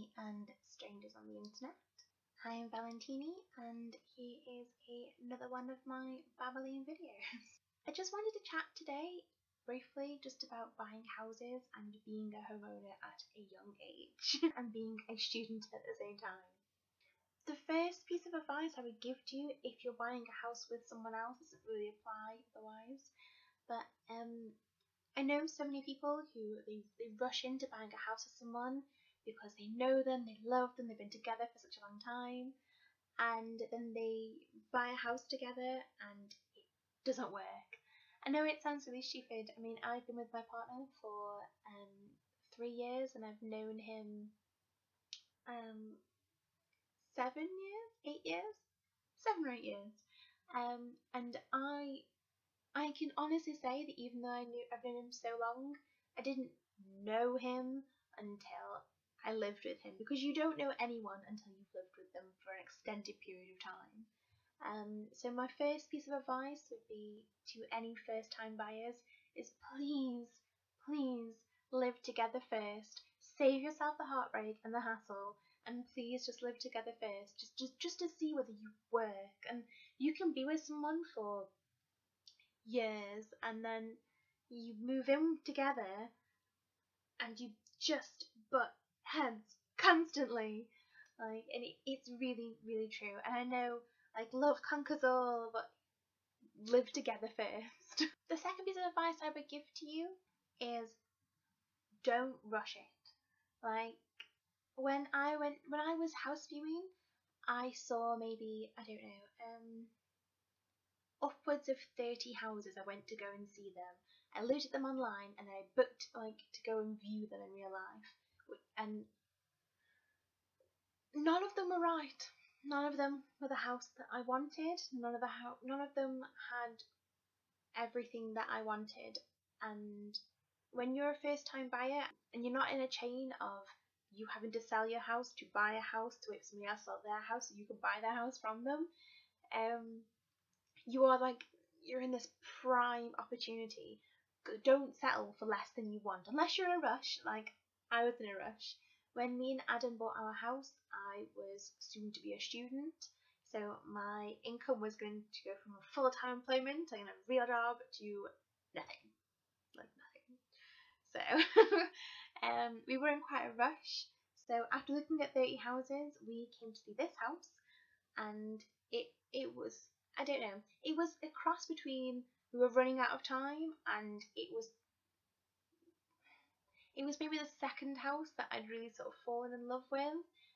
family and strangers on the internet. I'm Valentini and here is another one of my babbling videos. I just wanted to chat today briefly just about buying houses and being a homeowner at a young age and being a student at the same time. The first piece of advice I would give to you if you're buying a house with someone else doesn't really apply otherwise, but I know so many people who they rush into buying a house with someone because they know them, they love them, they've been together for such a long time, and then they buy a house together and it doesn't work. I know it sounds really stupid. I mean, I've been with my partner for 3 years and I've known him 7 years, 8 years, 7 or 8 years, and I can honestly say that even though I've known him so long, I didn't know him until I lived with him, because you don't know anyone until you've lived with them for an extended period of time. So my first piece of advice would be to any first time buyers is please live together first. Save yourself the heartbreak and the hassle, and please just live together first, just to see whether you work. And you can be with someone for years and then you move in together and you just butt heads constantly, and it's really true. And I know love conquers all, but live together first. The second piece of advice I would give to you is don't rush it. When I was house viewing, I saw maybe, I don't know, upwards of 30 houses. I went to go and see them. I looked at them online and I booked to go and view them in real life. And none of them were right. None of them were the house that I wanted. None of them had everything that I wanted. And when you're a first time buyer and you're not in a chain of you having to sell your house to buy a house to wait for somebody else to sell their house so you can buy their house from them, you're in this prime opportunity. Don't settle for less than you want unless you're in a rush, like I was in a rush. When me and Adam bought our house, I was soon to be a student, so my income was going to go from a full-time employment, like in a real job, to nothing. So we were in quite a rush. So after looking at 30 houses, we came to see this house, and it was, I don't know, it was a cross between we were running out of time and it was maybe the second house that I'd really sort of fallen in love with.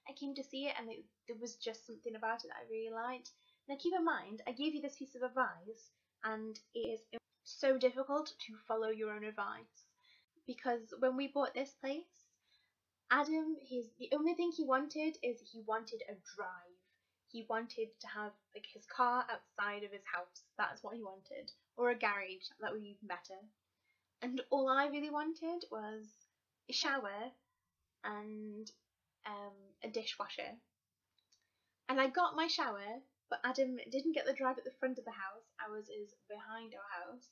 I came to see it and there was just something about it that I really liked. Now keep in mind, I gave you this piece of advice and it is so difficult to follow your own advice, because when we bought this place, Adam, the only thing he wanted is he wanted a drive. He wanted to have his car outside of his house. That's what he wanted. Or a garage. That would be even better. And all I really wanted was a shower and a dishwasher. And I got my shower, but Adam didn't get the drive at the front of the house. Ours is behind our house.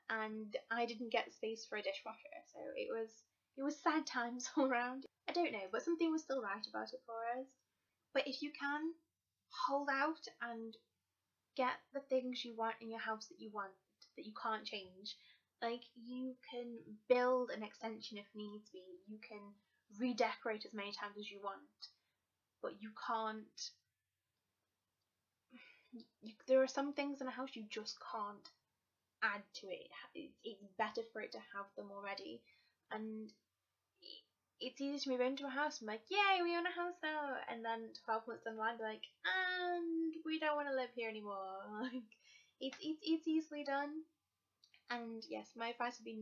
And I didn't get space for a dishwasher. So it was sad times all around. I don't know, but something was still right about it for us. But if you can, hold out and get the things you want in your house that you can't change. You can build an extension if needs be. You can redecorate as many times as you want, but you can't. There are some things in a house you just can't add to it. It's better for it to have them already, and it's easy to move into a house and be like, yay, we own a house now, and then 12 months down the line be like, and we don't want to live here anymore. It's easily done. And yes, my advice would be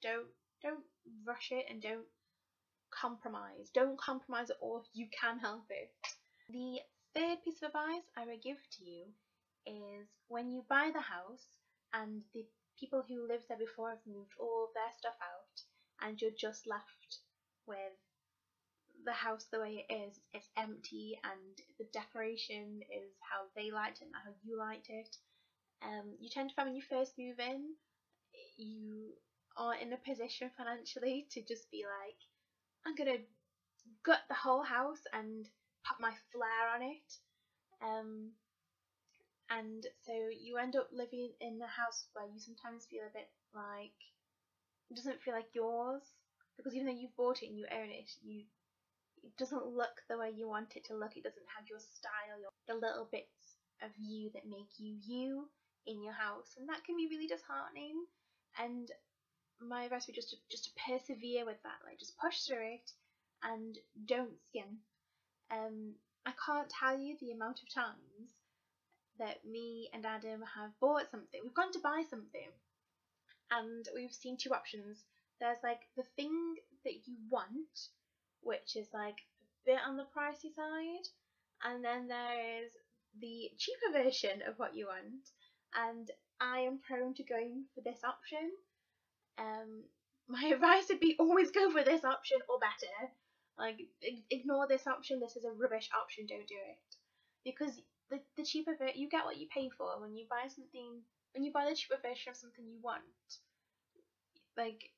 don't rush it and don't compromise. Don't compromise at all if you can help it. The third piece of advice I would give to you is when you buy the house and the people who lived there before have moved all of their stuff out and you're just left with the house the way it is, it's empty and the decoration is how they liked it, not how you liked it. You tend to find when you first move in, you are in a position financially to just be like, I'm gonna gut the whole house and put my flair on it. And so you end up living in a house where you sometimes feel a bit like it doesn't feel like yours, because even though you've bought it and you own it, it doesn't look the way you want it to look. It doesn't have your style, the little bits of you that make you in your house, and that can be really disheartening. And my advice would just to persevere with that, like just push through it and don't skim. I can't tell you the amount of times that me and Adam have bought something. We've gone to buy something and we've seen two options. There's like the thing that you want, which is like a bit on the pricey side, and then there is the cheaper version of what you want, and I am prone to going for this option. My advice would be always go for this option or better. Like, ignore this option, this is a rubbish option, don't do it. Because the cheaper version, you get what you pay for. When you buy the cheaper version of something you want, like,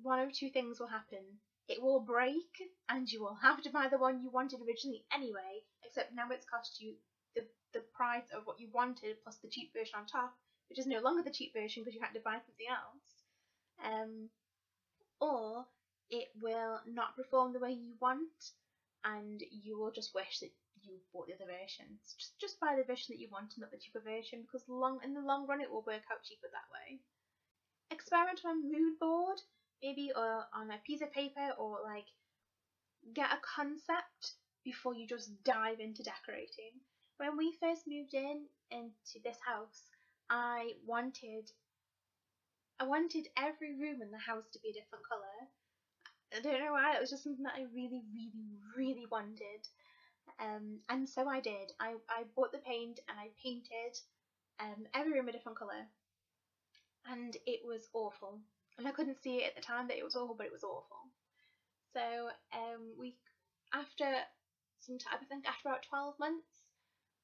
one of two things will happen. It will break, and you will have to buy the one you wanted originally anyway, except now it's cost you the price of what you wanted plus the cheap version on top, which is no longer the cheap version because you had to buy something else. Or it will not perform the way you want, and you will just wish that you bought the other version. Just buy the version that you want and not the cheaper version, because in the long run it will work out cheaper that way. Experiment on a mood board, maybe, or on a piece of paper, or like get a concept before you just dive into decorating. When we first moved into this house, I wanted every room in the house to be a different colour. I don't know why, it was just something that I really, really, really wanted. And so I did. I bought the paint and I painted every room a different colour. And it was awful. And I couldn't see it at the time that it was awful, but it was awful. So after some time, I think after about 12 months,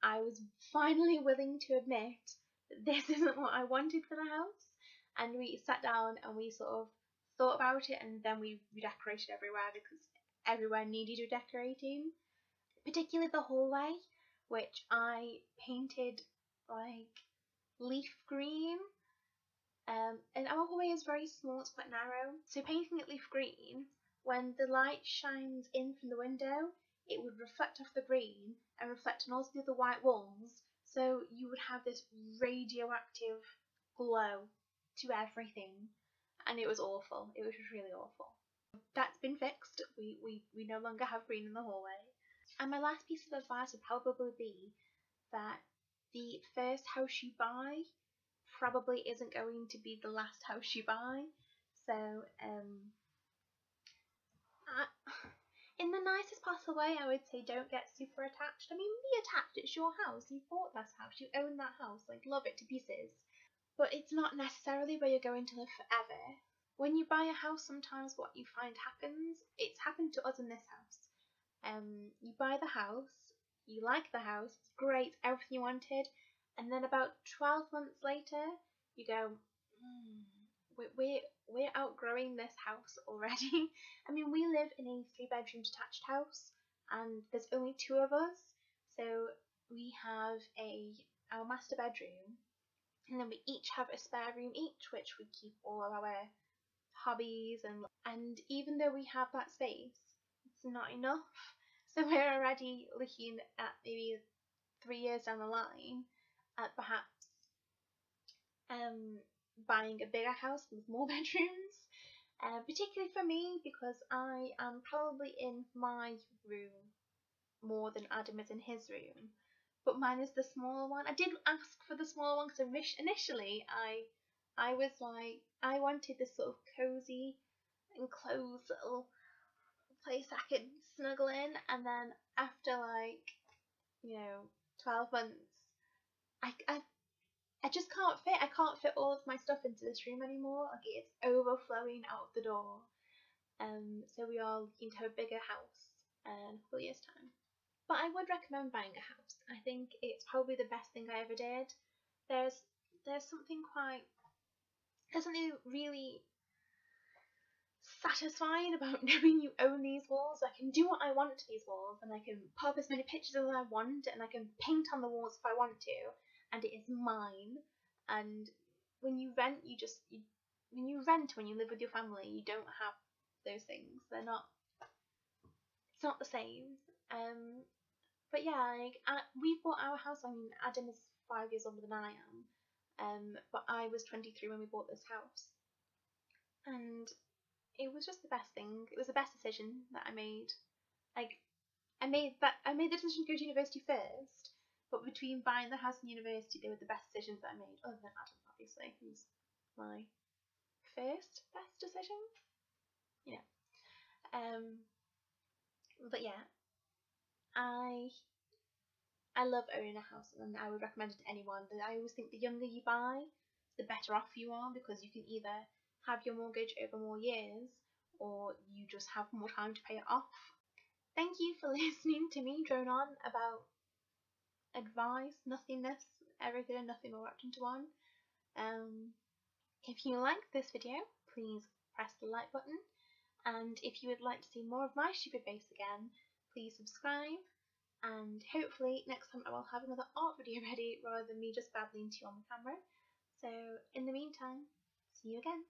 I was finally willing to admit that this isn't what I wanted for the house. And we sat down and we sort of thought about it, and then we redecorated everywhere because everywhere needed redecorating, particularly the hallway, which I painted like leaf green. And our hallway is very small, it's quite narrow, so painting it leaf green, when the light shines in from the window, it would reflect off the green and reflect on all the other white walls, so you would have this radioactive glow to everything, and it was awful. It was just really awful. That's been fixed. We no longer have green in the hallway. And my last piece of advice would probably be that the first house you buy probably isn't going to be the last house you buy. So in the nicest possible way, I would say don't get super attached. I mean, be attached, it's your house, you bought that house, you own that house, like love it to pieces. But it's not necessarily where you're going to live forever. When you buy a house, sometimes what you find happens, it's happened to us in this house. You buy the house, you like the house, it's great, everything you wanted, and then about 12 months later, you go, we're outgrowing this house already. I mean, we live in a 3-bedroom detached house, and there's only 2 of us, so we have our master bedroom, and then we each have a spare room each, which we keep all of our hobbies, and even though we have that space, it's not enough. So we're already looking at maybe 3 years down the line at perhaps buying a bigger house with more bedrooms, particularly for me, because I am probably in my room more than Adam is in his room, but mine is the smaller one. I did ask for the smaller one because initially I was like, I wanted this sort of cozy enclosed little place I could snuggle in, and then after 12 months, I just can't fit. I can't fit all of my stuff into this room anymore. Like, it's overflowing out of the door. So we are looking to have a bigger house in a couple of years' time. But I would recommend buying a house. I think it's probably the best thing I ever did. There's something really satisfying about knowing you own these walls. I can do what I want to these walls, and I can put up as many pictures as I want, and I can paint on the walls if I want to, and it is mine. And when you rent, when you live with your family, you don't have those things. They're not. It's not the same. But yeah, like we bought our house. I mean, Adam is 5 years older than I am. But I was 23 when we bought this house, and it was just the best thing. It was the best decision that I made. Like I made the decision to go to university first, but between buying the house and university, they were the best decisions that I made. Other than Adam, obviously, who's my first best decision. Yeah. But yeah, I love owning a house, and I would recommend it to anyone. But I always think the younger you buy, the better off you are, because you can either have your mortgage over more years, or you just have more time to pay it off. Thank you for listening to me drone on about advice, nothingness, everything and nothing all wrapped into one. If you liked this video, please press the like button, and if you would like to see more of my stupid face again, please subscribe, and hopefully next time I will have another art video ready rather than me just babbling to you on the camera. So in the meantime, see you again.